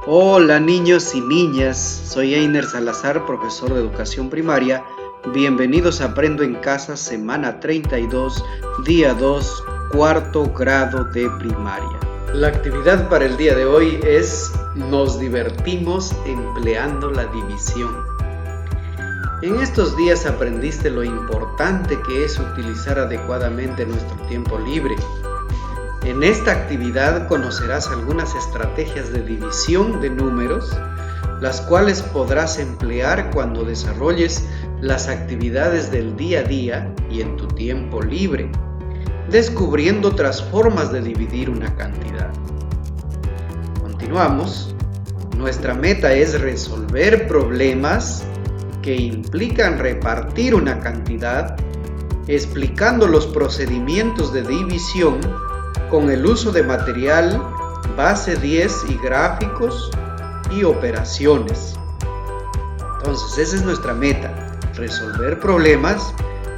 Hola niños y niñas, soy Einer Salazar, profesor de educación primaria. Bienvenidos a Aprendo en Casa, semana 32, día 2, cuarto grado de primaria. La actividad para el día de hoy es Nos divertimos empleando la división. En estos días aprendiste lo importante que es utilizar adecuadamente nuestro tiempo libre. En esta actividad conocerás algunas estrategias de división de números, las cuales podrás emplear cuando desarrolles las actividades del día a día y en tu tiempo libre, descubriendo otras formas de dividir una cantidad. Continuamos. Nuestra meta es resolver problemas que implican repartir una cantidad, explicando los procedimientos de división con el uso de material base 10 y gráficos y operaciones. Entonces, esa es nuestra meta, resolver problemas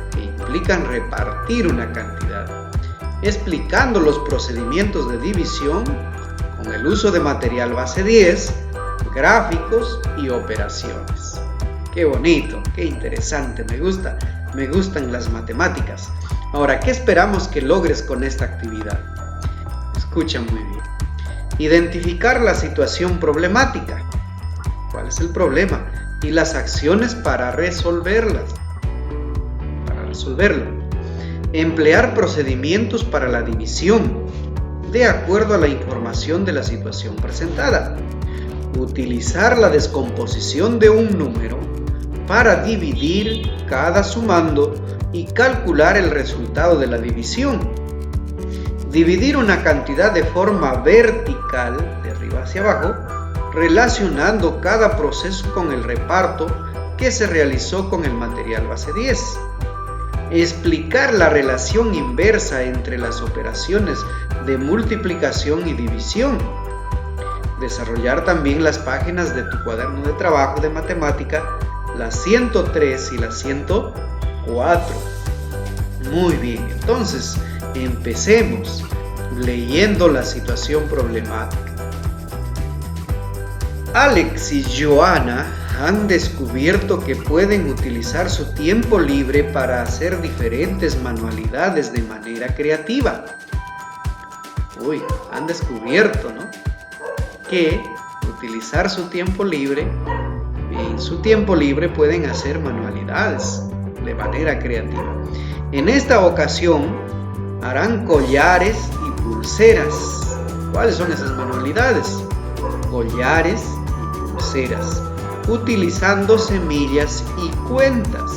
que implican repartir una cantidad, explicando los procedimientos de división con el uso de material base 10, gráficos y operaciones. Qué bonito, qué interesante, me gustan las matemáticas. Ahora, ¿qué esperamos que logres con esta actividad? Escucha muy bien. Identificar la situación problemática. ¿Cuál es el problema? Y las acciones para resolverlo. Emplear procedimientos para la división, de acuerdo a la información de la situación presentada. Utilizar la descomposición de un número para dividir cada sumando y calcular el resultado de la división. Dividir una cantidad de forma vertical, de arriba hacia abajo, relacionando cada proceso con el reparto que se realizó con el material base 10. Explicar la relación inversa entre las operaciones de multiplicación y división. Desarrollar también las páginas de tu cuaderno de trabajo de matemática, las 103 y las 104. Muy bien, entonces empecemos leyendo la situación problemática. Alex y Joana han descubierto que pueden utilizar su tiempo libre para hacer diferentes manualidades de manera creativa. Han descubierto, ¿no? Que utilizar su tiempo libre, en su tiempo libre pueden hacer manualidades de manera creativa. En esta ocasión harán collares y pulseras. ¿Cuáles son esas manualidades? Collares y pulseras, utilizando semillas y cuentas.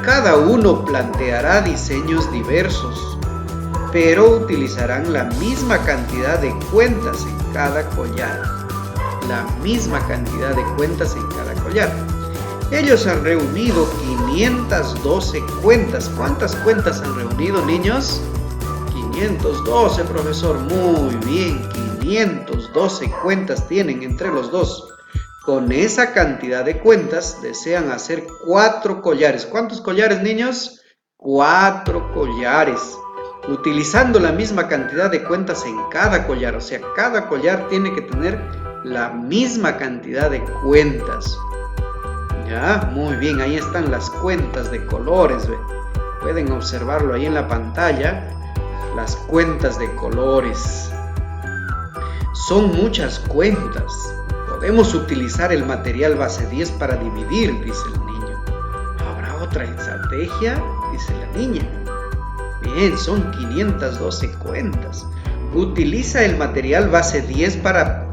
Cada uno planteará diseños diversos, pero utilizarán la misma cantidad de cuentas en cada collar. Ellos han reunido 512 cuentas. ¿Cuántas cuentas han reunido, niños? 512, profesor. Muy bien, 512 cuentas tienen entre los dos. Con esa cantidad de cuentas desean hacer 4 collares. ¿Cuántos collares, niños? 4 collares. Utilizando la misma cantidad de cuentas en cada collar. O sea, cada collar tiene que tener la misma cantidad de cuentas. Ya, muy bien, ahí están las cuentas de colores. Pueden observarlo ahí en la pantalla. Las cuentas de colores. Son muchas cuentas. Podemos utilizar el material base 10 para dividir, dice el niño. ¿Habrá otra estrategia? Dice la niña. Bien, son 512 cuentas. Utiliza el material base 10 para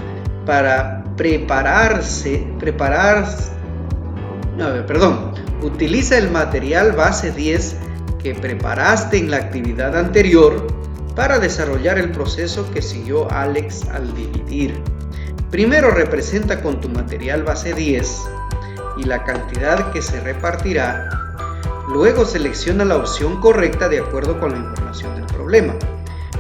Utiliza el material base 10 que preparaste en la actividad anterior para desarrollar el proceso que siguió Alex al dividir. Primero representa con tu material base 10 y la cantidad que se repartirá. Luego selecciona la opción correcta de acuerdo con la información del problema.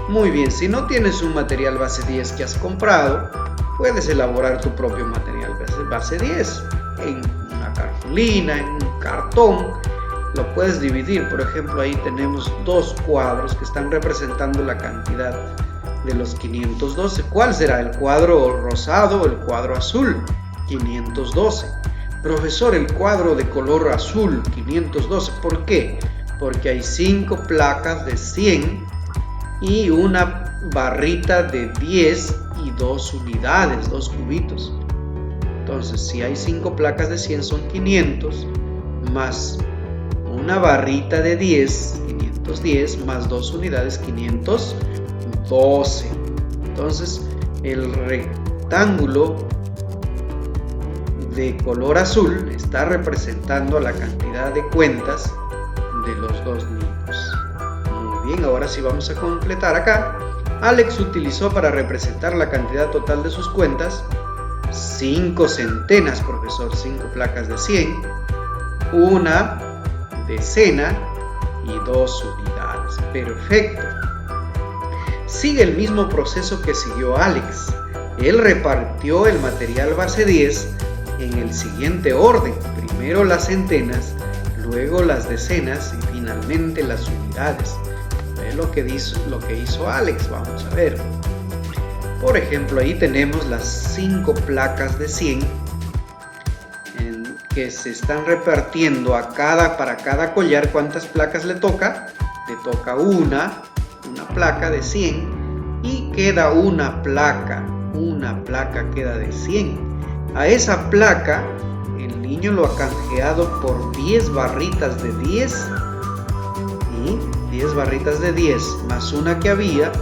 Muy bien, si no tienes un material base 10 que has comprado, puedes elaborar tu propio material base 10 en una cartulina, en un cartón. Lo puedes dividir. Por ejemplo, ahí tenemos 2 cuadros que están representando la cantidad de los 512. ¿Cuál será? ¿El cuadro rosado o el cuadro azul? 512. Profesor, el cuadro de color azul, 512. ¿Por qué? Porque hay 5 placas de 100 y una barrita de 10 y 2 unidades, 2 cubitos. Entonces, si hay 5 placas de 100 son 500, más una barrita de 10, 510, más 2 unidades, 512. Entonces, el rectángulo de color azul está representando la cantidad de cuentas de los dos niños. Muy bien, ahora sí vamos a completar acá. Alex utilizó para representar la cantidad total de sus cuentas 5 centenas, profesor, 5 placas de 100, una decena y 2 unidades. Perfecto. Sigue el mismo proceso que siguió Alex. Él repartió el material base 10 en el siguiente orden: primero las centenas, luego las decenas y finalmente las unidades. Es lo que hizo Alex. Vamos a ver. Por ejemplo, ahí tenemos las 5 placas de 100 que se están repartiendo para cada collar. ¿Cuántas placas le toca? Le toca una placa de 100 y queda una placa queda de 100. A esa placa el niño lo ha canjeado por 10 barritas de 10 y 10 barritas de 10 más una que había,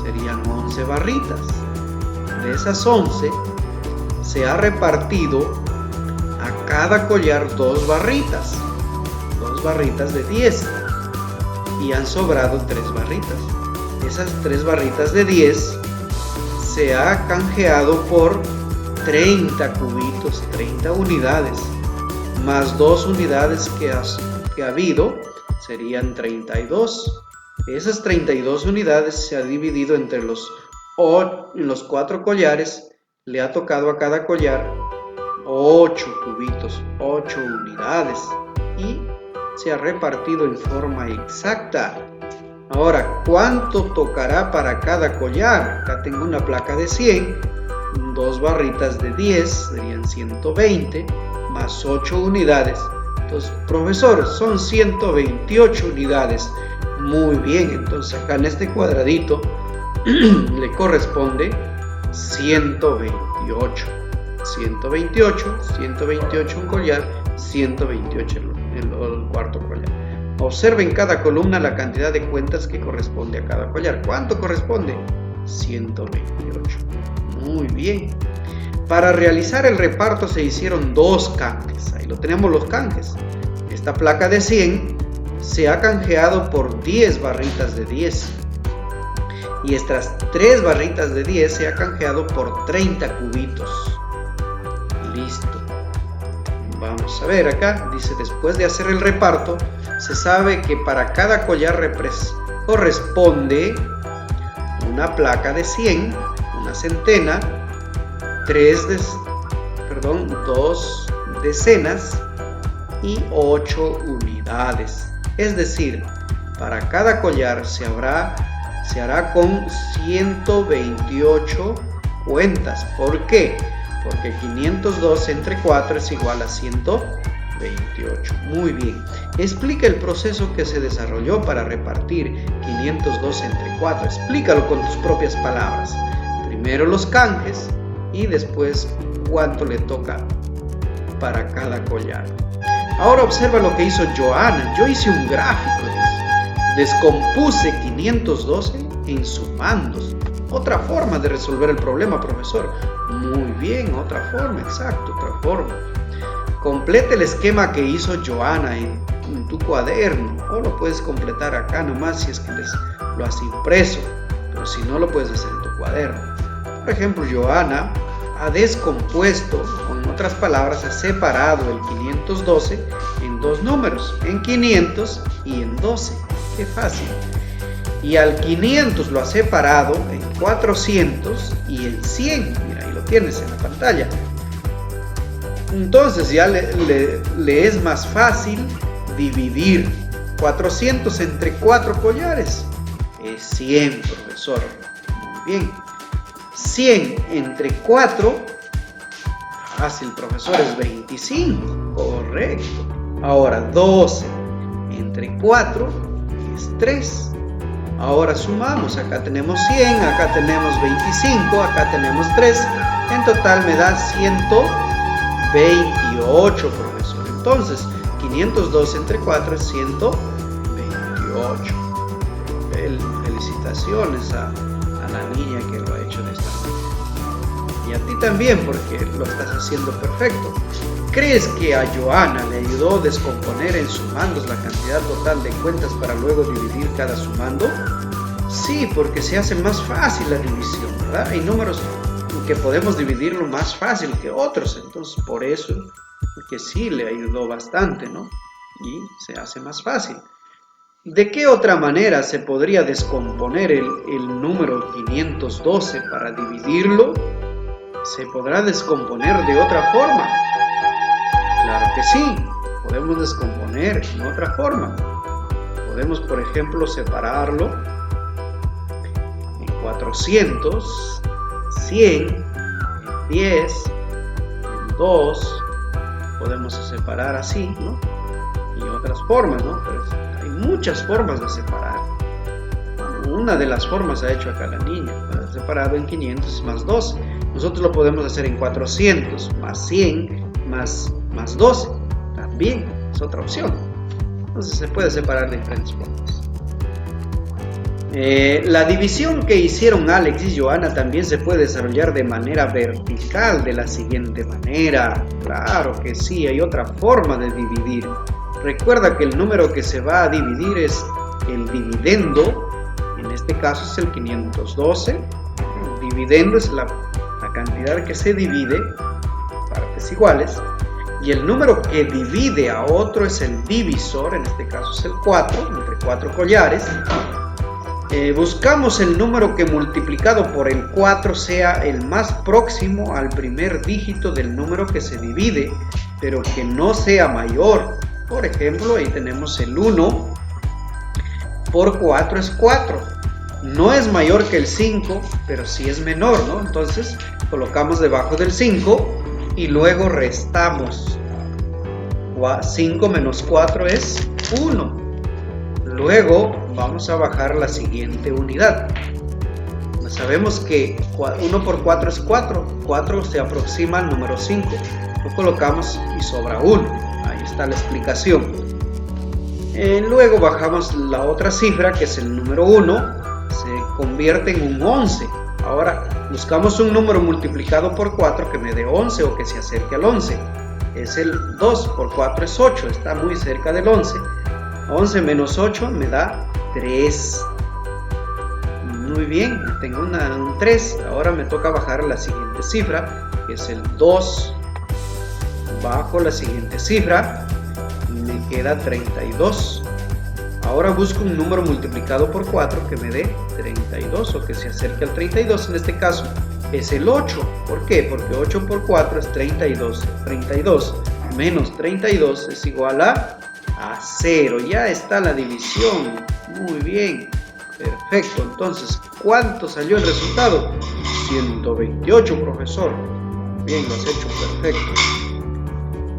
serían 11 barritas. De esas 11 se ha repartido a cada collar 2 barritas de 10 y han sobrado 3 barritas. Esas 3 barritas de 10 se ha canjeado por 30 cubitos, 30 unidades, más 2 unidades que ha habido, serían 32. Esas 32 unidades se ha dividido entre los 4 collares. Le ha tocado a cada collar 8 cubitos, 8 unidades, y se ha repartido en forma exacta. Ahora, ¿cuánto tocará para cada collar? Acá tengo una placa de 100, 2 barritas de 10, serían 120, más 8 unidades. Entonces, profesor, son 128 unidades. Muy bien, entonces acá en este cuadradito le corresponde 128. 128 un collar, 128 el cuarto collar. Observen cada columna la cantidad de cuentas que corresponde a cada collar. ¿Cuánto corresponde? 128. Muy bien. Para realizar el reparto se hicieron 2 canjes. Ahí lo tenemos, los canjes. Esta placa de 100 se ha canjeado por 10 barritas de 10. Y estas 3 barritas de 10 se ha canjeado por 30 cubitos. Listo. Vamos a ver acá. Dice, después de hacer el reparto, se sabe que para cada collar corresponde una placa de 100, una centena, 2 decenas y 8 unidades. Es decir, para cada collar se hará con 128 cuentas. ¿Por qué? Porque 512 entre 4 es igual a 128. Muy bien. Explica el proceso que se desarrolló para repartir 512 entre 4. Explícalo con tus propias palabras. Primero los canjes y después cuánto le toca para cada collar. Ahora observa lo que hizo Joana. Yo hice un gráfico de eso. Descompuse 512 en sumandos. Otra forma de resolver el problema, profesor. Muy bien, otra forma, exacto, otra forma. Complete el esquema que hizo Joana en tu cuaderno, o lo puedes completar acá nomás si es que lo has impreso, pero si no, lo puedes hacer en tu cuaderno. Por ejemplo, Joana ha descompuesto, con otras palabras, ha separado el 512 en 2 números, en 500 y en 12. ¡Qué fácil! Y al 500 lo ha separado en 400 y en 100. Mira, ahí lo tienes en la pantalla. Entonces ya le es más fácil dividir 400 entre 4 collares. es 100, profesor. Muy bien. 100 entre 4, fácil, profesor, es 25. Correcto. Ahora 12 entre 4 es 3. Ahora sumamos, acá tenemos 100, acá tenemos 25, acá tenemos 3. En total me da 128, profesor. Entonces, 512 entre 4 es 128. Felicitaciones a la niña que lo ha hecho de esta manera. Y a ti también, porque lo estás haciendo perfecto. ¿Crees que a Joana le ayudó a descomponer en sumandos la cantidad total de cuentas para luego dividir cada sumando? Sí, porque se hace más fácil la división, ¿verdad? Hay números que podemos dividirlo más fácil que otros, entonces por eso que sí le ayudó bastante, ¿no? Y se hace más fácil. ¿De qué otra manera se podría descomponer el número 512 para dividirlo? ¿Se podrá descomponer de otra forma? Claro que sí, podemos descomponer en otra forma. Podemos, por ejemplo, separarlo en 400, 100, en 10, en 2. Podemos separar así, ¿no? Y otras formas, ¿no? Pero hay muchas formas de separar. Una de las formas ha hecho acá la niña, separado en 500 más 12. Nosotros lo podemos hacer en 400 más 100 más 12. También es otra opción. Entonces se puede separar de diferentes formas. La división que hicieron Alex y Joana también se puede desarrollar de manera vertical de la siguiente manera. Claro que sí, hay otra forma de dividir. Recuerda que el número que se va a dividir es el dividendo. En este caso es el 512. El dividendo es la cantidad que se divide, partes iguales. Y el número que divide a otro es el divisor, en este caso es el 4, entre 4 collares. Buscamos el número que multiplicado por el 4 sea el más próximo al primer dígito del número que se divide, pero que no sea mayor. Por ejemplo, ahí tenemos el 1 por 4 es 4. No es mayor que el 5, pero sí es menor, ¿no? Entonces colocamos debajo del 5 y luego restamos. 5 menos 4 es 1. Luego vamos a bajar la siguiente unidad. Sabemos que 1 por 4 es 4. 4 se aproxima al número 5. Lo colocamos y sobra 1. Ahí está la explicación. Luego bajamos la otra cifra, que es el número 1. Se convierte en un 11. Ahora buscamos un número multiplicado por 4 que me dé 11 o que se acerque al 11. Es el 2 por 4 es 8. Está muy cerca del 11. 11 menos 8 me da 3. Muy bien, tengo un 3. Ahora me toca bajar la siguiente cifra, que es el 2. Bajo la siguiente cifra, me queda 32. Ahora busco un número multiplicado por 4 que me dé 32 o que se acerque al 32. En este caso es el 8. ¿Por qué? Porque 8 por 4 es 32. 32 menos 32 es igual a 0. Ya está la división. Muy bien. Perfecto. Entonces, ¿cuánto salió el resultado? 128, profesor. Bien, lo has hecho perfecto.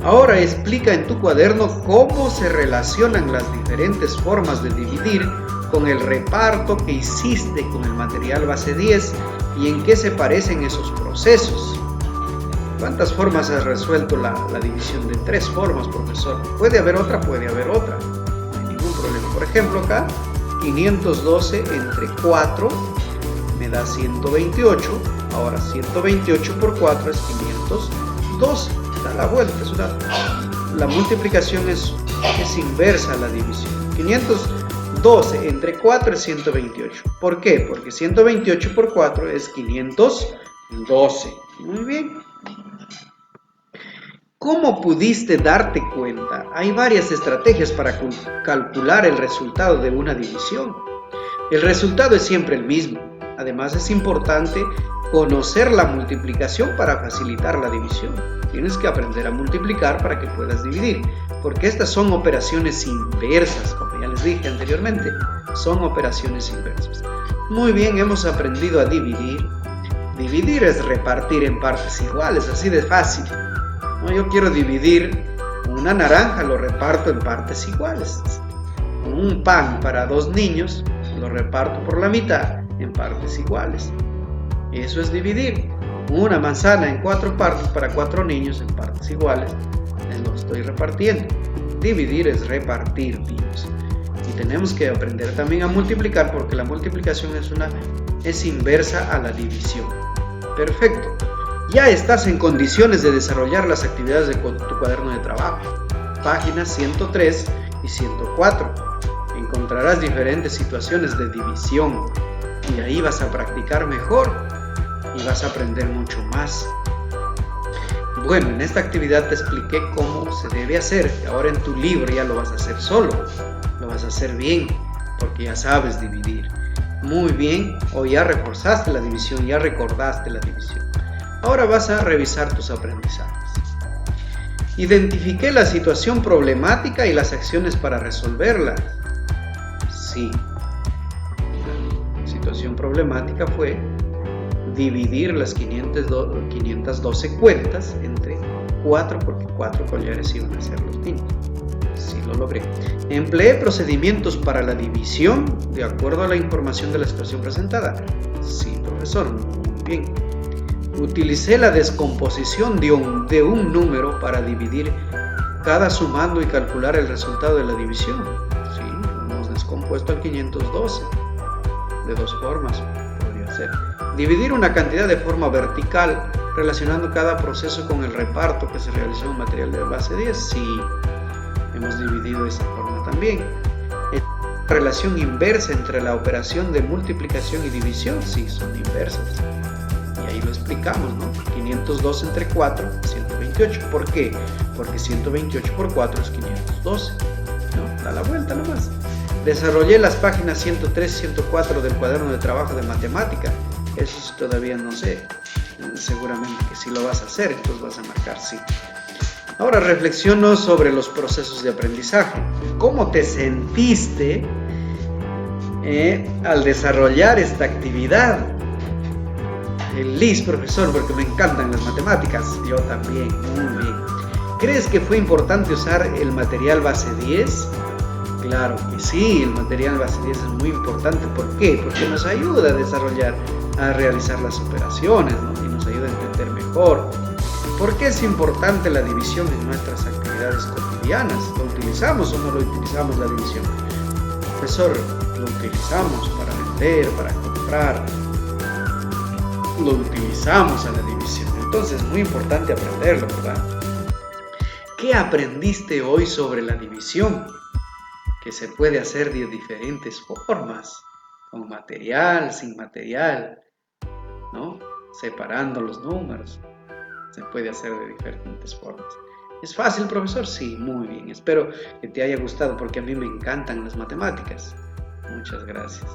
Ahora explica en tu cuaderno cómo se relacionan las diferentes formas de dividir con el reparto que hiciste con el material base 10 y en qué se parecen esos procesos. ¿Cuántas formas has resuelto la división? De 3 formas, profesor. ¿Puede haber otra? Puede haber otra. No hay ningún problema. Por ejemplo, acá, 512 entre 4 me da 128. Ahora, 128 por 4 es 512. Da la vuelta. La multiplicación es inversa a la división. 512 entre 4 es 128. ¿Por qué? Porque 128 por 4 es 512. Muy bien. ¿Cómo pudiste darte cuenta? Hay varias estrategias para calcular el resultado de una división. El resultado es siempre el mismo. Además, es importante conocer la multiplicación para facilitar la división. Tienes que aprender a multiplicar para que puedas dividir, porque estas son operaciones inversas, como ya les dije anteriormente, son operaciones inversas. Muy bien, hemos aprendido a dividir. Dividir es repartir en partes iguales, así de fácil. ¿No? Yo quiero dividir una naranja, lo reparto en partes iguales. Un pan para 2 niños, lo reparto por la mitad en partes iguales. Eso es dividir. Una manzana en 4 partes para 4 niños en partes iguales, lo estoy repartiendo. Dividir es repartir, niños. Y tenemos que aprender también a multiplicar, porque la multiplicación es inversa a la división. Perfecto. Ya estás en condiciones de desarrollar las actividades de tu cuaderno de trabajo. Páginas 103 y 104. Encontrarás diferentes situaciones de división y ahí vas a practicar mejor y vas a aprender mucho más. Bueno, en esta actividad te expliqué cómo se debe hacer. Ahora en tu libro ya lo vas a hacer solo. Lo vas a hacer bien, porque ya sabes dividir. Muy bien, o ya reforzaste la división, ya recordaste la división. Ahora vas a revisar tus aprendizajes. Identifiqué la situación problemática y las acciones para resolverla. Sí. La situación problemática fue dividir las 512 cuentas entre 4, porque 4 collares iban a ser los niños. Sí, lo logré. Empleé procedimientos para la división de acuerdo a la información de la situación presentada. Sí, profesor, muy bien. Utilicé la descomposición de un número para dividir cada sumando y calcular el resultado de la división. Sí, hemos descompuesto al 512 de 2 formas, podría ser. Dividir una cantidad de forma vertical, relacionando cada proceso con el reparto que se realizó en un material de base 10. Sí, hemos dividido de esa forma también. Relación inversa entre la operación de multiplicación y división. Sí, son inversas. Y ahí lo explicamos, ¿no? 502 entre 4, 128. ¿Por qué? Porque 128 por 4 es 512. ¿No? Da la vuelta nomás. Desarrollé las páginas 103 y 104 del cuaderno de trabajo de matemática. Eso todavía no sé. Seguramente que sí lo vas a hacer, entonces vas a marcar sí. Ahora reflexiono sobre los procesos de aprendizaje. ¿Cómo te sentiste al desarrollar esta actividad? Feliz, profesor, porque me encantan las matemáticas. Yo también, muy bien. ¿Crees que fue importante usar el material base 10? Claro que sí, el material base 10 es muy importante. ¿Por qué? Porque nos ayuda a realizar las operaciones, ¿no? Y nos ayuda a entender mejor. ¿Por qué es importante la división en nuestras actividades cotidianas? ¿Lo utilizamos o no lo utilizamos la división? Profesor, lo utilizamos para vender, para comprar. Lo utilizamos a la división. Entonces es muy importante aprenderlo, ¿verdad? ¿Qué aprendiste hoy sobre la división? Que se puede hacer de diferentes formas, con material, sin material, ¿no? Separando los números. Se puede hacer de diferentes formas. ¿Es fácil, profesor? Sí, muy bien. Espero que te haya gustado porque a mí me encantan las matemáticas. Muchas gracias.